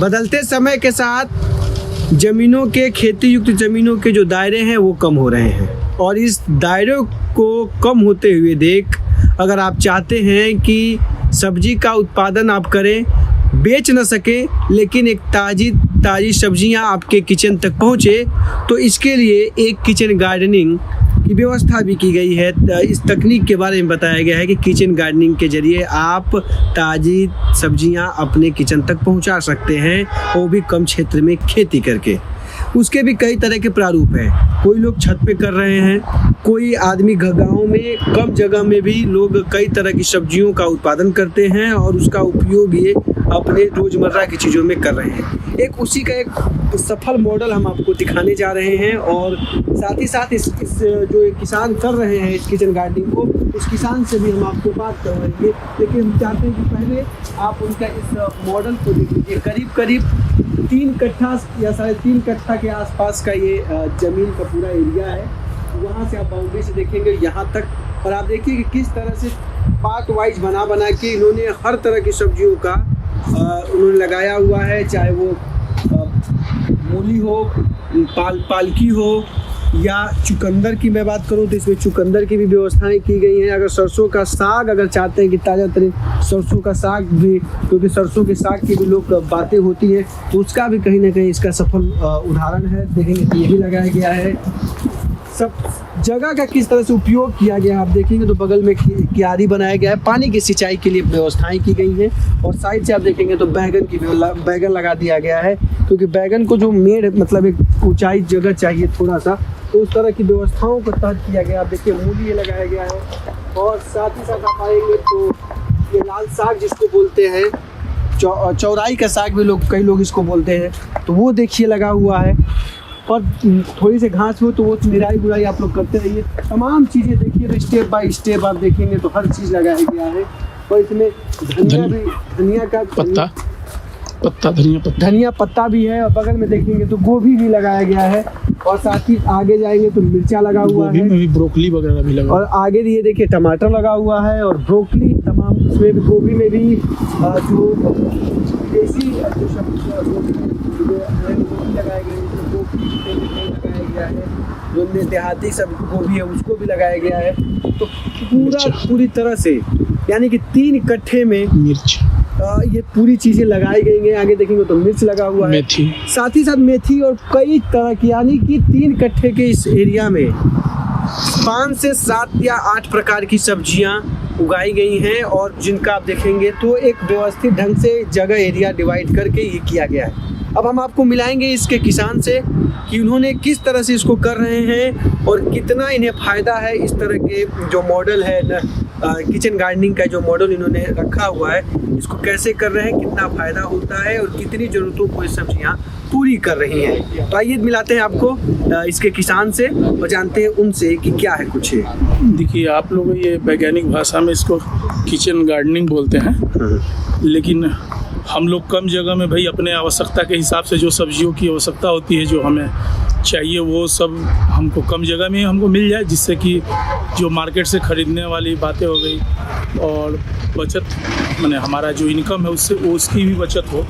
बदलते समय के साथ ज़मीनों के खेती युक्त ज़मीनों के जो दायरे हैं वो कम हो रहे हैं, और इस दायरे को कम होते हुए देख अगर आप चाहते हैं कि सब्जी का उत्पादन आप करें, बेच न सके लेकिन एक ताज़ी सब्जियां आपके किचन तक पहुंचे, तो इसके लिए एक किचन गार्डनिंग की व्यवस्था भी की गई है। इस तकनीक के बारे में बताया गया है कि किचन गार्डनिंग के ज़रिए आप ताज़ी सब्जियां अपने किचन तक पहुंचा सकते हैं, वो भी कम क्षेत्र में खेती करके। उसके भी कई तरह के प्रारूप हैं। कोई लोग छत पे कर रहे हैं, कोई आदमी गाँव में कम जगह में भी लोग कई तरह की सब्जियों का उत्पादन करते हैं और उसका उपयोग ये अपने रोज़मर्रा की चीज़ों में कर रहे हैं। एक उसी का एक सफल मॉडल हम आपको दिखाने जा रहे हैं, और साथ ही साथ इस जो एक किसान कर रहे हैं इस किचन गार्डनिंग को, उस किसान से भी हम आपको बात करवाएंगे। लेकिन हम चाहते हैं कि पहले आप उनका इस मॉडल को देख लीजिए। करीब 3 कट्ठा या 3.5 कट्ठा के आसपास का ये ज़मीन का पूरा एरिया है। वहाँ से आप बाउंड्री से देखेंगे यहाँ तक, और आप देखिए कि किस तरह से पार्ट वाइज बना के इन्होंने हर तरह की सब्जियों का उन्होंने लगाया हुआ है, चाहे वो मूली हो, पालकी हो या चुकंदर की मैं बात करूं तो इसमें चुकंदर की भी व्यवस्थाएं की गई हैं। अगर सरसों का साग अगर चाहते हैं कि ताज़ा तरीन सरसों का साग भी, क्योंकि सरसों के साग की भी लोग बातें होती हैं, तो उसका भी कहीं ना कहीं इसका सफल उदाहरण है। देखेंगे तो ये भी लगाया गया है। सब जगह का किस तरह से उपयोग किया गया आप देखेंगे तो बगल में क्यारी बनाया गया है, पानी की सिंचाई के लिए व्यवस्थाएं की गई हैं, और साइड से आप देखेंगे तो बैगन लगा दिया गया है, क्योंकि बैगन को जो मेड़ मतलब एक ऊंचाई जगह चाहिए थोड़ा सा, तो उस तरह की व्यवस्थाओं को तहत किया गया। आप देखिए मूली लगाया गया है, और साथ ही साथ आप आएंगे तो ये लाल साग जिसको बोलते हैं चौराई का साग भी कई लोग इसको बोलते हैं, तो वो देखिए लगा हुआ है। और थोड़ी सी घास हो तो वो निराई गुड़ाई आप लोग करते रहिए। तमाम चीज़ें देखिए तो स्टेप बाय स्टेप आप देखेंगे तो हर चीज़ लगाया गया है। और इसमें धनिया पत्ता भी है, और बगल में देखेंगे तो गोभी भी लगाया गया है, और साथ ही आगे जाएंगे तो मिर्चा लगा हुआ है, में भी ब्रोकली वगैरह भी लगा, और आगे ये देखिए टमाटर लगा हुआ है और ब्रोकली तमाम। उसमें भी गोभी में भी जो देसी जो लगाए गए लगाया गया है, जो देहाती सब गोभी है उसको भी लगाया गया है। तो पूरी तरह से यानी कि 3 कट्ठे में मिर्च ये पूरी चीज़ें लगाई गई हैं। आगे देखेंगे तो मिर्च लगा हुआ है, मेथी, साथ ही साथ मेथी, और कई तरह की, यानी कि 3 कट्ठे के इस एरिया में 5 से 7 या 8 प्रकार की सब्जियां उगाई गई हैं, और जिनका आप देखेंगे तो एक व्यवस्थित ढंग से जगह एरिया डिवाइड करके ये किया गया है। अब हम आपको मिलाएंगे इसके किसान से कि उन्होंने किस तरह से इसको कर रहे हैं और कितना इन्हें फ़ायदा है। इस तरह के जो मॉडल है किचन गार्डनिंग का जो मॉडल इन्होंने रखा हुआ है, इसको कैसे कर रहे हैं, कितना फ़ायदा होता है और कितनी ज़रूरतों को ये सब्जियाँ पूरी कर रही हैं। तो आइए मिलाते हैं आपको इसके किसान से और जानते हैं उनसे कि क्या है कुछ है। देखिए आप लोग ये वैज्ञानिक भाषा में इसको किचन गार्डनिंग बोलते हैं, लेकिन हम लोग कम जगह में भाई अपने आवश्यकता के हिसाब से जो सब्जियों की आवश्यकता होती है, जो हमें चाहिए, वो सब हमको कम जगह में हमको मिल जाए, जिससे कि जो मार्केट से ख़रीदने वाली बातें हो गई और बचत, माने हमारा जो इनकम है उससे उसकी भी बचत हो।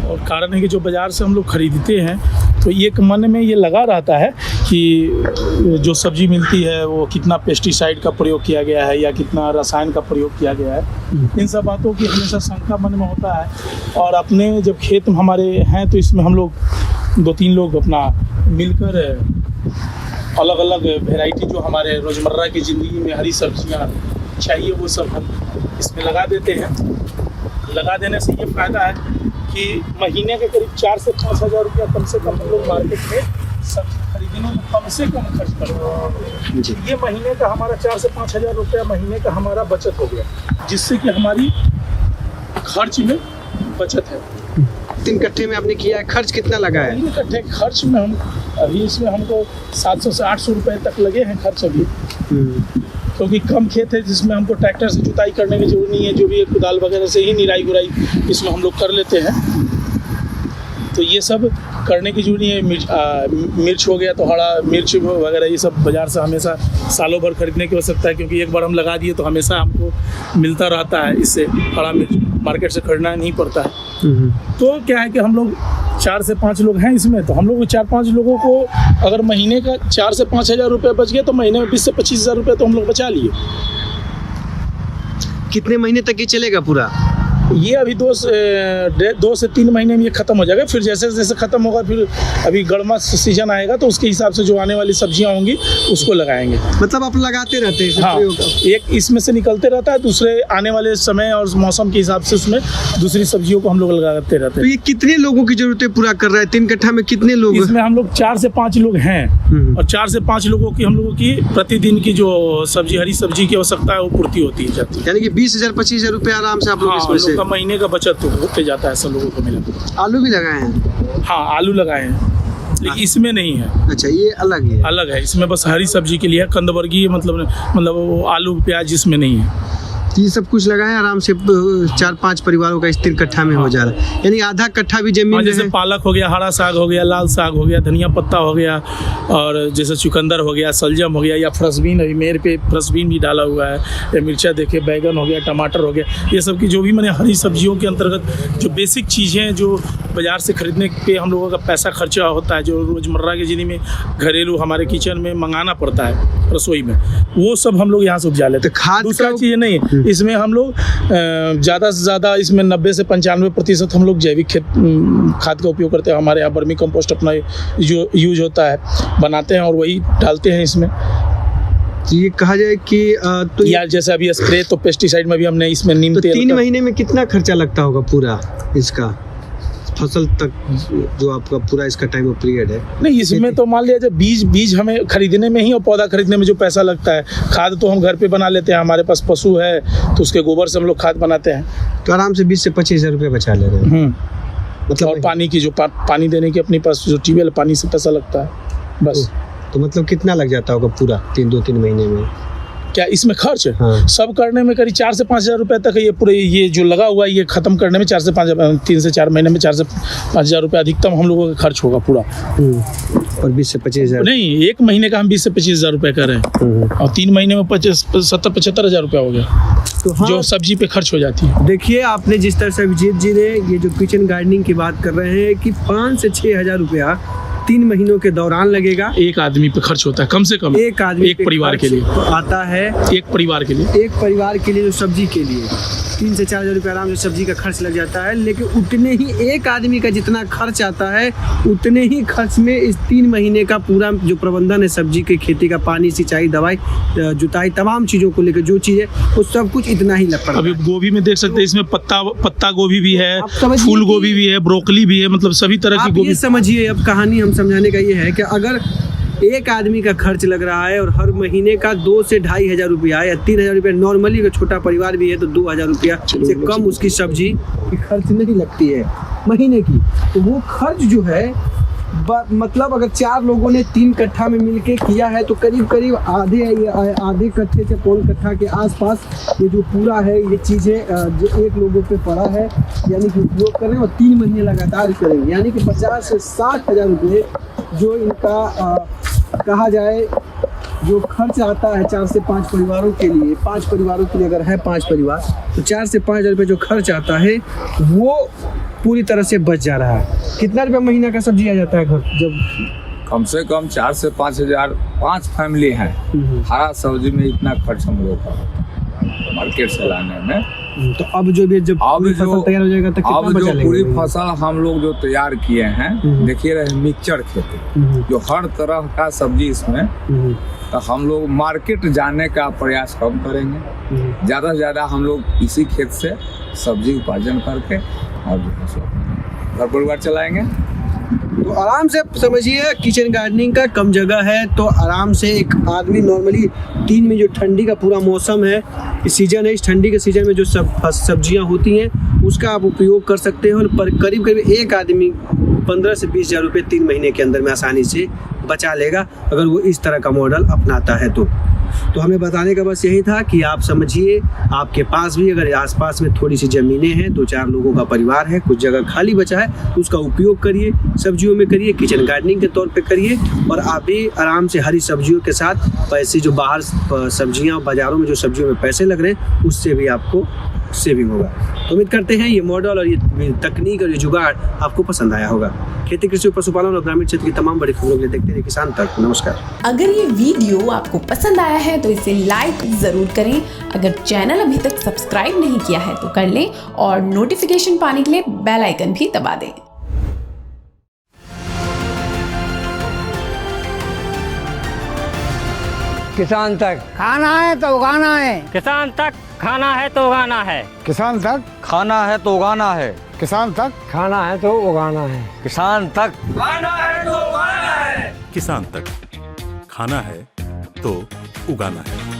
और कारण है कि जो बाज़ार से हम लोग ख़रीदते हैं तो एक मन में ये लगा रहता है कि जो सब्ज़ी मिलती है वो कितना पेस्टिसाइड का प्रयोग किया गया है या कितना रसायन का प्रयोग किया गया है। इन सब बातों की हमेशा शंका मन में होता है। और अपने जब खेत हमारे हैं तो इसमें हम लोग 2-3 लोग अपना मिलकर अलग अलग वैरायटी जो हमारे रोज़मर्रा की ज़िंदगी में हरी सब्जियाँ चाहिए वो सब हम इसमें लगा देते हैं। लगा देने से ये फ़ायदा है कि महीने के करीब 4 से 5 हज़ार रुपया कम से कम हम लोग मार्केट में सब्जी खरीदने में कम से कम खर्च करते हैं। ये महीने का हमारा 4 से 5 हज़ार रुपया महीने का हमारा बचत हो गया, जिससे कि हमारी खर्च में बचत है। 3 कट्ठे में आपने किया है, खर्च कितना लगा है? 3 कट्ठे खर्च में हम अभी इसमें हमको 700 से 800 रुपये तक लगे हैं खर्च अभी, क्योंकि कम खेत है जिसमें हमको ट्रैक्टर से जुताई करने की जरूरत नहीं है, जो भी कुदाल वगैरह से ही निराई गुराई इसमें हम लोग कर लेते हैं। तो ये सब करने की जरूरत नहीं है। मिर्च हो गया तो हरा मिर्च वगैरह ये सब बाज़ार से हमेशा सालों भर खरीदने की आवश्यकता है, क्योंकि एक बार हम लगा दिए तो हमेशा हमको मिलता रहता है इससे हरा मिर्च। मार्केट से खरीदना नहीं पड़ता है। तो क्या है कि हम लोग 4 से 5 लोग हैं इसमें, तो हम लोग 4-5 लोगों को अगर महीने का 4 से 5 हज़ार रुपये बच गया तो महीने में 20 से 25 हज़ार रुपये तो हम लोग बचा लिए। कितने महीने तक ये चलेगा पूरा? ये अभी 2 से 3 महीने में ये ख़त्म हो जाएगा। फिर जैसे जैसे ख़त्म होगा, फिर अभी गर्मा सीजन आएगा तो उसके हिसाब से जो आने वाली सब्जियां होंगी उसको लगाएंगे। मतलब आप लगाते रहते हैं? हाँ, एक इसमें से निकलते रहता है, दूसरे आने वाले समय और मौसम के हिसाब से उसमें दूसरी सब्जियों को हम लोग लगाते रहते हैं। तो ये कितने लोगों की जरूरतें पूरा कर रहा है? 3 कट्ठा में कितने लोग? इसमें हम लोग 4 से 5 लोग हैं और 4 से 5 लोगों की हम लोगों की प्रतिदिन की जो सब्जी, हरी सब्जी की आवश्यकता है वो पूर्ति होती जाती है। यानी कि 20,000-25,000 रुपये आराम से आप लोग इसमें से का महीने का बचत होते जाता है सब लोगों को मिला। आलू भी लगाए हैं? हाँ, आलू लगाए हैं, लेकिन इसमें नहीं है। अच्छा, ये अलग है? अलग है, इसमें बस हरी सब्जी के लिए है, कंदवर्गीय मतलब वो आलू प्याज इसमें नहीं है। ये सब कुछ लगाए आराम से 4-5 परिवारों का इस 3 कट्ठा में हो जा रहा है। यानी आधा कट्ठा भी जमीन जैसे है। पालक हो गया, हरा साग हो गया, लाल साग हो गया, धनिया पत्ता हो गया, और जैसे चुकंदर हो गया, सलजम हो गया, या फ्रसबीन, अभी मेरे पे फ्रसबीन भी डाला हुआ है, या मिर्चा देखे, बैगन हो गया, टमाटर हो गया, ये सब की जो भी मैंने हरी सब्जियों के अंतर्गत जो बेसिक चीज़ें जो बाज़ार से खरीदने पे हम लोगों का पैसा खर्चा होता है, जो रोज़मर्रा की ज़िंदगी में घरेलू हमारे किचन में मंगाना पड़ता है रसोई में, वो सब हम लोग यहाँ से उपजा लेते हैं। खाद दूसरा चीज़ नहीं, इसमें हम लोग ज़्यादा से ज़्यादा इसमें 90 से 95% हम लोग जैविक खाद का उपयोग करते हैं। हमारे यहाँ वर्मी कंपोस्ट अपना जो यूज होता है बनाते हैं और वही डालते हैं इसमें। तो ये कहा जाए कि तो या जैसे अभी स्प्रे तो पेस्टिसाइड में भी हमने इसमें नीम तेल। 3 महीने में कितना खर्चा लगता होगा पूरा इसका फसल तक, जो आपका पूरा इसका टाइम ऑफ पीरियड है? नहीं, इसमें तो मान लिया जब बीज हमें खरीदने में ही और पौधा खरीदने में जो पैसा लगता है, खाद तो हम घर पे बना लेते हैं, हमारे पास पशु है तो उसके गोबर से हम लोग खाद बनाते हैं। तो आराम से 20 से 25 हज़ार रुपये बचा ले रहे हैं। मतलब और पानी की जो पानी देने की अपने पास जो ट्यूबवेल पानी से पैसा लगता है बस। तो मतलब कितना लग जाता होगा पूरा 2-3 महीने में? क्या इसमें खर्च? हाँ। सब करने में करीब 4 से 5 हज़ार रुपये तक ये पूरे ये जो लगा हुआ है ये खत्म करने में 3 से 4 महीने में 4 से 5 हज़ार रुपये अधिकतम हम लोगों का खर्च होगा पूरा। और 20 से 25 हज़ार नहीं, एक महीने का हम 20 से 25 हज़ार रुपये कर रहे हैं और 3 महीने में 70-75 हज़ार रुपया हो गया। तो हाँ, जो सब्जी पे खर्च हो जाती है। देखिए, आपने जिस तरह से अभिजीत जी ने ये जो किचन गार्डनिंग की बात कर रहे हैं कि 5 से 6 हज़ार रुपया 3 महीनों के दौरान लगेगा। एक आदमी पे खर्च होता है, कम से कम एक आदमी, एक परिवार के लिए आता है। एक परिवार के लिए जो सब्जी के लिए 3 से 4 हज़ार रुपये आराम से सब्जी का खर्च लग जाता है। लेकिन उतने ही एक आदमी का जितना खर्च आता है, उतने ही खर्च में इस 3 महीने का पूरा जो प्रबंधन है सब्जी की खेती का, पानी, सिंचाई, दवाई, जुताई, तमाम चीज़ों को लेकर जो चीज़ है वो सब कुछ इतना ही लग पड़ता है। अभी गोभी में देख सकते हैं, इसमें पत्ता गोभी भी है, फूल गोभी भी है, ब्रोकली भी है, मतलब सभी तरह की गोभी। समझिए, अब कहानी हम समझाने का ये है कि अगर एक आदमी का खर्च लग रहा है और हर महीने का 2 से 2.5 हज़ार रुपया या 3 हज़ार रुपया, नॉर्मली अगर छोटा परिवार भी है तो 2 हज़ार रुपया से कम उसकी सब्जी की खर्च नहीं लगती है महीने की। तो वो खर्च जो है मतलब अगर 4 लोगों ने 3 कट्ठा में मिलके किया है तो करीब आधे कट्ठे से पौन कट्ठा के आसपास ये जो पूरा है ये चीज़ें जो एक लोगों पे पड़ा है, यानी कि उपयोग कर रहे हैं और 3 महीने लगातार करेंगे, यानी कि 50 से 60 हज़ार रुपये जो इनका कहा जाए जो खर्च आता है 4 से 5 परिवारों के लिए। 5 परिवारों के लिए अगर है 5 परिवार तो 4 से 5 हज़ार रुपये जो खर्च आता है वो पूरी तरह से बच जा रहा है। कितना रुपया महीना का सब्जी आ जाता है घर? जब कम से कम 4 से 5 हज़ार, 5 फैमिली हैं, हरा सब्जी में इतना खर्च हम लोग का मार्केट से लाने में। तो अब जो फसल तैयार हो जाएगा तो कितना बचा लेंगे? पूरी फसल हम लोग जो तैयार किए हैं, देखिए रहे मिक्सचर खेती, जो हर तरह का सब्जी इसमें, तो हम लोग मार्केट जाने का प्रयास कम करेंगे। ज़्यादा से ज़्यादा हम लोग इसी खेत से सब्जी उपार्जन करके और घर परिवार चलाएंगे। तो आराम से समझिए, किचन गार्डनिंग का कम जगह है तो आराम से एक आदमी नॉर्मली 3 में जो ठंडी का पूरा मौसम है, इस सीजन है, इस ठंडी के सीजन में जो सब्जियां होती हैं उसका आप उपयोग कर सकते हैं। और पर करीब एक आदमी 15 से 20 हज़ार रुपये 3 महीने के अंदर में आसानी से बचा लेगा अगर वो इस तरह का मॉडल अपनाता है तो हमें बताने का बस यही था कि आप समझिए, आपके पास भी अगर आसपास में थोड़ी सी ज़मीनें हैं, 2-4 लोगों का परिवार है, कुछ जगह खाली बचा है, तो उसका उपयोग करिए, सब्जियों में करिए, किचन गार्डनिंग के तौर पे करिए और आप भी आराम से हरी सब्जियों के साथ पैसे जो बाहर सब्जियां बाज़ारों में जो सब्जियों में पैसे लग रहे हैं उससे भी आपको सेविंग होगा। तो उम्मीद करते हैं ये मॉडल और ये तकनीक और ये जुगाड़ आपको पसंद आया होगा। खेती, कृषि, पशुपालन और ग्रामीण क्षेत्र की तमाम बड़ी खबरों के लिए देखते रहिए किसान तक। नमस्कार। अगर ये वीडियो आपको पसंद आया है तो इसे लाइक ज़रूर करें। अगर चैनल अभी तक सब्सक्राइब नहीं किया है तो कर लें और नोटिफिकेशन पाने के लिए बेल आइकन भी दबा दें। किसान तक खाना है तो उगाना है, किसान तक खाना है तो उगाना है, किसान तक खाना है तो उगाना है, किसान तक खाना है तो उगाना है, किसान तक खाना है तो उगाना है। किसान तक खाना है तो उगाना है।